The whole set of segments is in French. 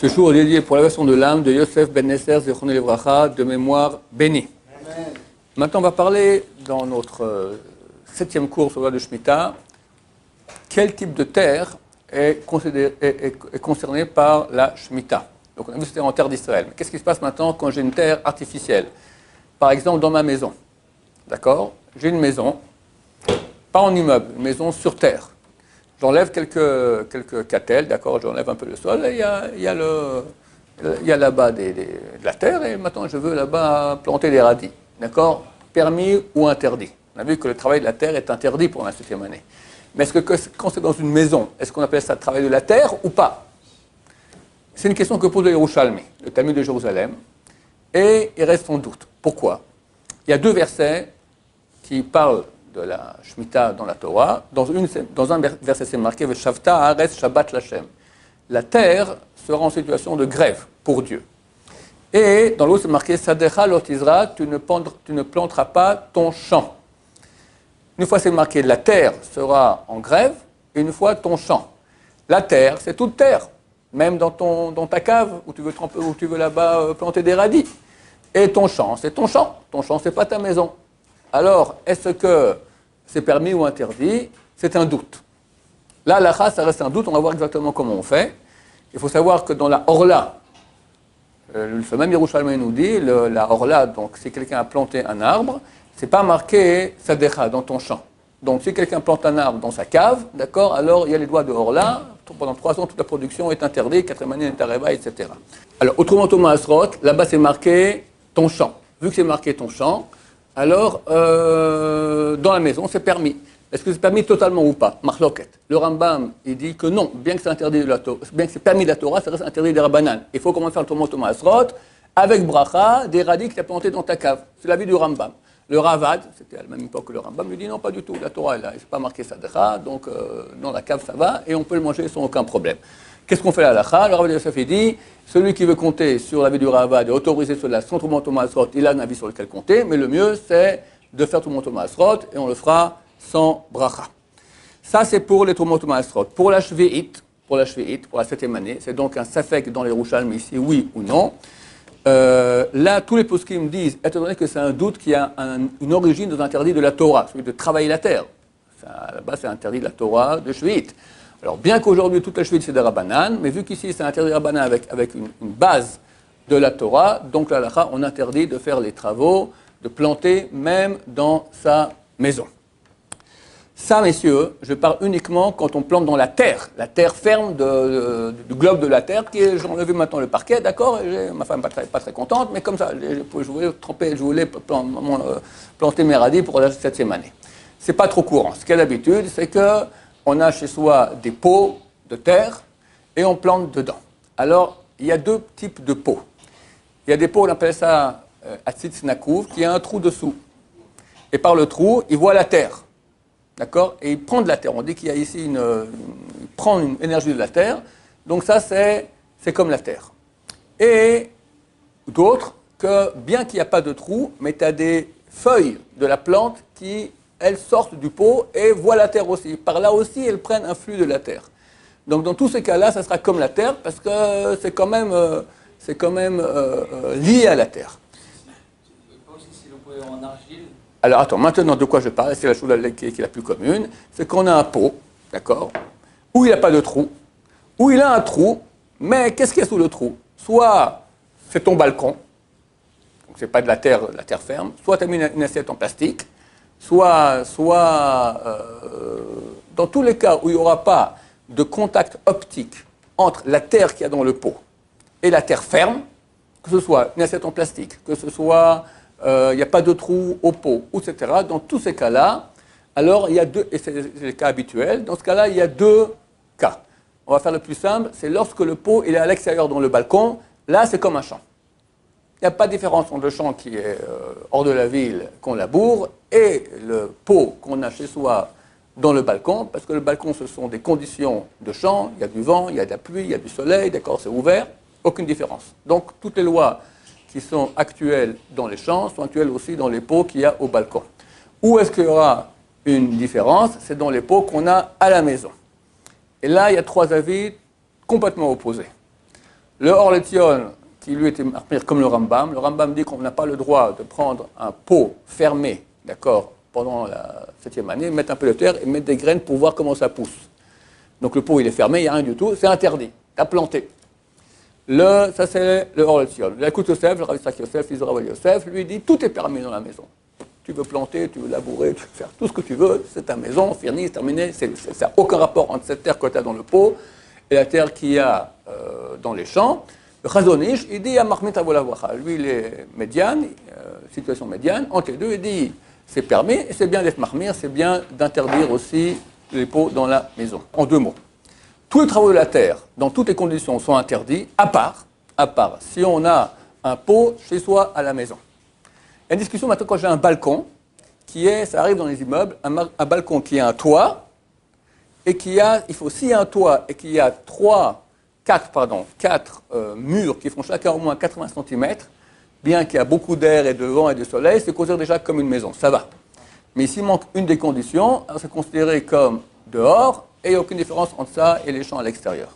Ce jour est dédié pour la version de l'âme de Yosef Ben Nesser Zichrono Livracha, de mémoire bénie. Maintenant, on va parler dans notre 7e cours sur la loi de Shemitah, quel type de terre est concerné par la Shemitah. Donc on a vu que c'était en terre d'Israël. Mais qu'est-ce qui se passe maintenant quand j'ai une terre artificielle? Par exemple, dans ma maison. D'accord? J'ai une maison, pas en immeuble, une maison sur terre. J'enlève quelques catelles, d'accord? J'enlève un peu le sol et il y a là-bas de la terre et maintenant je veux là-bas planter des radis. D'accord? Permis ou interdit? On a vu que le travail de la terre est interdit pour la 7e année. Mais est-ce que quand c'est dans une maison, est-ce qu'on appelle ça le travail de la terre ou pas? C'est une question que pose le Yerushalmi, le Talmud de Jérusalem, et il reste en doute. Pourquoi? Il y a 2 versets qui parlent de la Shemitah dans la Torah. Dans un verset, c'est marqué « Veshavta haaretz Shabbat Lashem ». La terre sera en situation de grève pour Dieu. Et dans l'autre, c'est marqué « Sadecha lo tizra », tu ne planteras pas ton champ. Une fois, c'est marqué « la terre sera en grève », et une fois, ton champ. La terre, c'est toute terre, même dans ta cave, où tu veux là-bas planter des radis. Et ton champ, c'est ton champ. Ton champ, c'est pas ta maison. Alors, est-ce que c'est permis ou interdit? C'est un doute. Là, l'halakha, ça reste un doute, on va voir exactement comment on fait. Il faut savoir que dans la Orla, ce même Yerushalmi nous dit, la Orla, donc si quelqu'un a planté un arbre, c'est pas marqué Sadecha dans ton champ. Donc si quelqu'un plante un arbre dans sa cave, d'accord, alors il y a les droits de Orla, pendant 3 ans, toute la production est interdite, 4e année est arrêt, etc. Alors, autrement, Thomas Asrot, là-bas c'est marqué ton champ. Vu que c'est marqué ton champ, alors, dans la maison, c'est permis. Est-ce que c'est permis totalement ou pas? Marloket. Le Rambam, il dit que non, bien que c'est interdit de la Torah, bien que c'est permis de la Torah, ça reste interdit des Rabbanan. Il faut commencer à faire le Thomas Asrot avec bracha, des radis que tu as plantés dans ta cave. C'est l'avis du Rambam. Le Ravad, c'était à la même époque que le Rambam, lui dit non, pas du tout. La Torah, elle n'est pas marqué Sadecha, donc dans la cave, ça va, et on peut le manger sans aucun problème. Qu'est-ce qu'on fait à l'halakha? Le Ravad Yosef dit, celui qui veut compter sur l'avis du Ravad et autoriser cela sans Thomas Asrot, il a un avis sur lequel compter, mais le mieux, c'est de faire Thomas Asrot, et on le fera sans bracha. Ça, c'est pour les Thomas Asrot. Pour la Shvi'it, pour la 7e année, c'est donc un safek dans les Yerushalmi ici, oui ou non. Là, tous les poskim disent, étant donné que c'est un doute qui a une origine dans l'interdit de la Torah, celui de travailler la terre. Là-bas, c'est interdit de la Torah de Shvi'it. Alors, bien qu'aujourd'hui, toute la Shvi'it, c'est des Rabbanan, mais vu qu'ici, c'est interdit de Rabbanan avec une base de la Torah, donc là, on interdit de faire les travaux, de planter, même dans sa maison. Ça, messieurs, je parle uniquement quand on plante dans la terre ferme du globe de la terre, qui est, j'ai enlevé maintenant le parquet, d'accord, ma femme n'est pas très contente, mais comme ça, je voulais planter mes radis pour la 7e année. C'est pas trop courant. Ce qu'il y a d'habitude, c'est qu'on a chez soi des pots de terre et on plante dedans. Alors, il y a 2 types de pots. Il y a des pots, on appelle ça Atzitz Nakouv, qui a un trou dessous. Et par le trou, il voit la terre. D'accord? Et il prend de la terre. On dit qu'il y a ici il prend une énergie de la terre. Donc ça, c'est comme la terre. Et d'autres, que bien qu'il n'y a pas de trou, mais tu as des feuilles de la plante qui, elles, sortent du pot et voient la terre aussi. Par là aussi, elles prennent un flux de la terre. Donc dans tous ces cas-là, ça sera comme la terre parce que c'est quand même lié à la terre. En argile. Alors attends, maintenant de quoi je parle, c'est la chose qui est la plus commune, c'est qu'on a un pot, d'accord, où il n'y a pas de trou, où il a un trou, mais qu'est-ce qu'il y a sous le trou? Soit c'est ton balcon, donc c'est pas de la terre ferme, soit tu as mis une assiette en plastique, soit dans tous les cas où il n'y aura pas de contact optique entre la terre qu'il y a dans le pot et la terre ferme, que ce soit une assiette en plastique, que ce soit il n'y a pas de trou au pot, etc. Dans tous ces cas-là, alors il y a 2, et c'est le cas habituel, dans ce cas-là, il y a 2 cas. On va faire le plus simple, c'est lorsque le pot il est à l'extérieur dans le balcon, là c'est comme un champ. Il n'y a pas de différence entre le champ qui est hors de la ville, qu'on laboure, et le pot qu'on a chez soi dans le balcon, parce que le balcon ce sont des conditions de champ, il y a du vent, il y a de la pluie, il y a du soleil, d'accord, c'est ouvert, aucune différence. Donc toutes les lois qui sont actuelles dans les champs sont actuelles aussi dans les pots qu'il y a au balcon. Où est-ce qu'il y aura une différence? C'est dans les pots qu'on a à la maison. Et là, il y a 3 avis complètement opposés. Le Or Letzion, qui lui était comme le Rambam dit qu'on n'a pas le droit de prendre un pot fermé, d'accord, pendant la 7e année, mettre un peu de terre et mettre des graines pour voir comment ça pousse. Donc le pot il est fermé, il n'y a rien du tout, c'est interdit, à planter. Ça c'est le Or Letzion. L'Ekut Yosef, le Rav Yitzhak Yosef, fils de Rav Yosef, lui dit tout est permis dans la maison. Tu veux planter, tu veux labourer, tu veux faire tout ce que tu veux, c'est ta maison, finie, c'est terminé, ça n'a aucun rapport entre cette terre que tu as dans le pot et la terre qu'il y a dans les champs. Le Chazon Ish, il dit à Mahmit Avolavacha, lui il est médiane, situation médiane, entre les deux, il dit c'est permis, et c'est bien d'être mahmir, c'est bien d'interdire aussi les pots dans la maison. En 2 mots. Tous les travaux de la terre, dans toutes les conditions, sont interdits, à part si on a un pot chez soi à la maison. Il y a une discussion maintenant quand j'ai un balcon, ça arrive dans les immeubles, un balcon qui a un toit, et s'il y a un toit et qu'il y a 4 murs qui font chacun au moins 80 cm, bien qu'il y a beaucoup d'air et de vent et de soleil, c'est considéré déjà comme une maison, ça va. Mais s'il manque une des conditions, alors c'est considéré comme dehors, et il n'y a aucune différence entre ça et les champs à l'extérieur.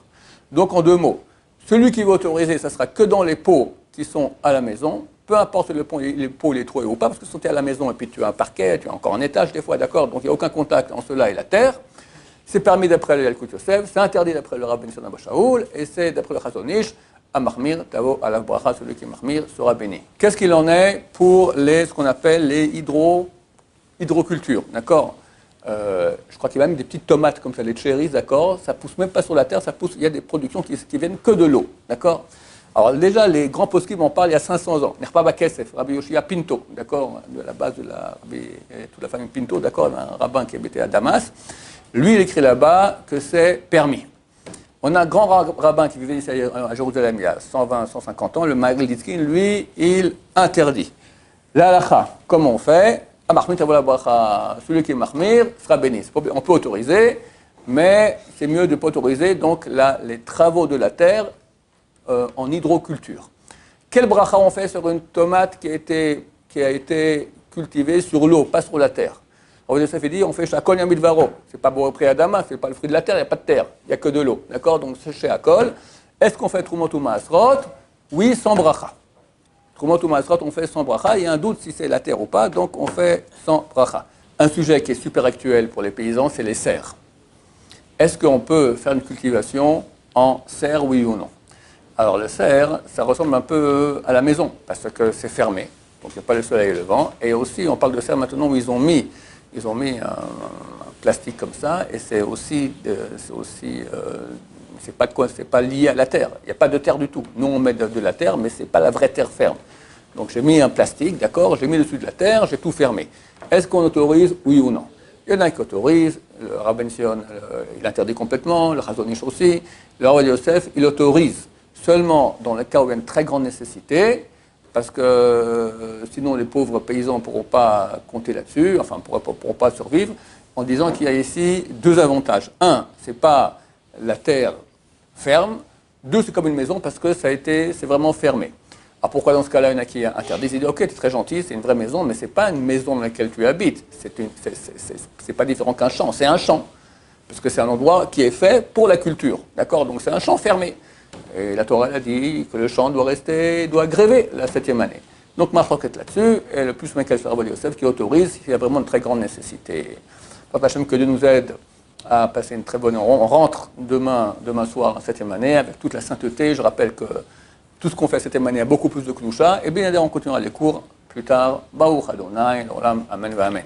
Donc en 2 mots, celui qui va autoriser, ça sera que dans les pots qui sont à la maison, peu importe le pot il est troué ou pas, parce que si tu es à la maison et puis tu as un parquet, tu as encore un étage des fois, d'accord, donc il n'y a aucun contact entre cela et la terre. C'est permis d'après le Yalkut Yosef, c'est interdit d'après le Rabbi Nissan Abba Shaul, et c'est d'après le Chazon Ish, à Mahmir, Tavo, à la bracha, celui qui Mahmir sera béni. Qu'est-ce qu'il en est pour ce qu'on appelle les hydrocultures, d'accord? Je crois qu'il y a même des petites tomates comme ça, les cherries, d'accord? Ça pousse même pas sur la terre, il y a des productions qui viennent que de l'eau, d'accord? Alors déjà, les grands poskim en parlent il y a 500 ans. Nerpa Bakesef, Rabbi Yoshia Pinto, d'accord? De la base de toute la famille Pinto, d'accord? Un rabbin qui habitait à Damas. Lui, il écrit là-bas que c'est permis. On a un grand rabbin qui vivait ici à Jérusalem il y a 120, 150 ans, le Maïl Ditzkin, lui, il interdit. La halakha, comment on fait? Celui qui est mahmir sera béni. On peut autoriser, mais c'est mieux de ne pas autoriser donc les travaux de la terre en hydroculture. Quel bracha on fait sur une tomate qui a été cultivée sur l'eau, pas sur la terre? Rav Yosef dit on fait shakol yamid varo. C'est pas beau pré Adama, c'est pas le fruit de la terre, il n'y a pas de terre, il n'y a que de l'eau. D'accord? Donc c'est shakol. Est-ce qu'on fait trumot ou maasrot? Oui, sans bracha. Trumot ou maasrot, on fait sans bracha. Il y a un doute si c'est la terre ou pas, donc on fait sans bracha. Un sujet qui est super actuel pour les paysans, c'est les serres. Est-ce qu'on peut faire une cultivation en serre, oui ou non? Alors le serre, ça ressemble un peu à la maison, parce que c'est fermé, donc il n'y a pas le soleil et le vent. Et aussi, on parle de serre maintenant où ils ont mis un plastique comme ça, et c'est pas lié à la terre. Il n'y a pas de terre du tout. Nous, on met de la terre, mais c'est pas la vraie terre ferme. Donc j'ai mis un plastique, d'accord, j'ai mis dessus de la terre, j'ai tout fermé. Est-ce qu'on autorise, oui ou non? Il y en a qui autorisent, le Rabbi Sion, il interdit complètement, le Chazon Ish aussi, le Rav Yosef, il autorise seulement dans le cas où il y a une très grande nécessité, parce que sinon les pauvres paysans ne pourront pas compter là-dessus, enfin ne pourront pas survivre, en disant qu'il y a ici 2 avantages. 1, ce n'est pas la terre ferme. 2, c'est comme une maison parce que c'est vraiment fermé. Alors pourquoi dans ce cas-là, il y en a qui interdisent? Ils disent ok, tu es très gentil, c'est une vraie maison, mais ce n'est pas une maison dans laquelle tu habites. C'est pas différent qu'un champ, c'est un champ. Parce que c'est un endroit qui est fait pour la culture. D'accord? Donc c'est un champ fermé. Et la Torah a dit que le champ doit gréver la 7e année. Donc marquette là-dessus, et le plus Michael Rav Yosef qui autorise s'il y a vraiment une très grande nécessité. Papa Hashem, que Dieu nous aide à passer une très bonne heure. On rentre demain soir en 7e année avec toute la sainteté. Je rappelle que tout ce qu'on fait cette année a beaucoup plus de Kdusha. Et bien, on continuera les cours plus tard. Baruch Adonai, l'Olam, Amen, Amen.